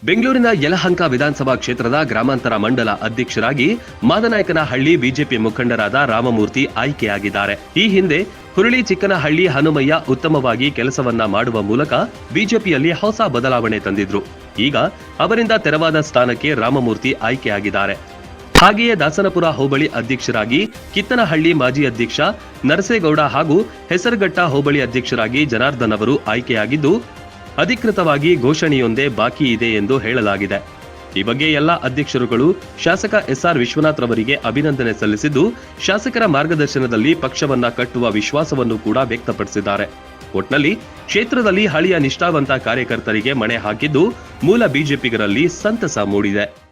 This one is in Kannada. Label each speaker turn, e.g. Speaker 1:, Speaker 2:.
Speaker 1: ಬೆಂಗಳೂರಿನ ಯಲಹಂಕ ವಿಧಾನಸಭಾ ಕ್ಷೇತ್ರದ ಗ್ರಾಮಾಂತರ ಮಂಡಲ ಅಧ್ಯಕ್ಷರಾಗಿ ಮಾದನಾಯಕನಹಳ್ಳಿ ಬಿಜೆಪಿ ಮುಖಂಡರಾದ ರಾಮಮೂರ್ತಿ ಆಯ್ಕೆಯಾಗಿದ್ದಾರೆ. ಈ ಹಿಂದೆ ಹುರುಳಿ ಚಿಕ್ಕನಹಳ್ಳಿ ಹನುಮಯ್ಯ ಉತ್ತಮವಾಗಿ ಕೆಲಸವನ್ನ ಮಾಡುವ ಮೂಲಕ ಬಿಜೆಪಿಯಲ್ಲಿ ಹೊಸ ಬದಲಾವಣೆ ತಂದಿದ್ರು. ಈಗ ಅವರಿಂದ ತೆರವಾದ ಸ್ಥಾನಕ್ಕೆ ರಾಮಮೂರ್ತಿ ಆಯ್ಕೆಯಾಗಿದ್ದಾರೆ. ಹಾಗೆಯೇ ದಾಸನಪುರ ಹೋಬಳಿ ಅಧ್ಯಕ್ಷರಾಗಿ ಕಿತ್ತನಹಳ್ಳಿ ಮಾಜಿ ಅಧ್ಯಕ್ಷ ನರಸೇಗೌಡ ಹಾಗೂ ಹೆಸರಘಟ್ಟ ಹೋಬಳಿ ಅಧ್ಯಕ್ಷರಾಗಿ ಜನಾರ್ದನ್ ಅವರು ಆಯ್ಕೆಯಾಗಿದ್ದು, ಅಧಿಕೃತವಾಗಿ ಘೋಷಣೆಯೊಂದೇ ಬಾಕಿ ಇದೆ ಎಂದು ಹೇಳಲಾಗಿದೆ. ಈ ಬಗ್ಗೆ ಎಲ್ಲಾ ಅಧ್ಯಕ್ಷರುಗಳು ಶಾಸಕ ಎಸ್ಆರ್ ವಿಶ್ವನಾಥ್ ರವರಿಗೆ ಅಭಿನಂದನೆ ಸಲ್ಲಿಸಿದ್ದು, ಶಾಸಕರ ಮಾರ್ಗದರ್ಶನದಲ್ಲಿ ಪಕ್ಷವನ್ನ ಕಟ್ಟುವ ವಿಶ್ವಾಸವನ್ನು ಕೂಡ ವ್ಯಕ್ತಪಡಿಸಿದ್ದಾರೆ. ಒಟ್ನಲ್ಲಿ ಕ್ಷೇತ್ರದಲ್ಲಿ ಹಳೆಯ ನಿಷ್ಠಾವಂತ ಕಾರ್ಯಕರ್ತರಿಗೆ ಮಣೆ ಹಾಕಿದ್ದು ಮೂಲ ಬಿಜೆಪಿಗರಲ್ಲಿ ಸಂತಸ ಮೂಡಿದೆ.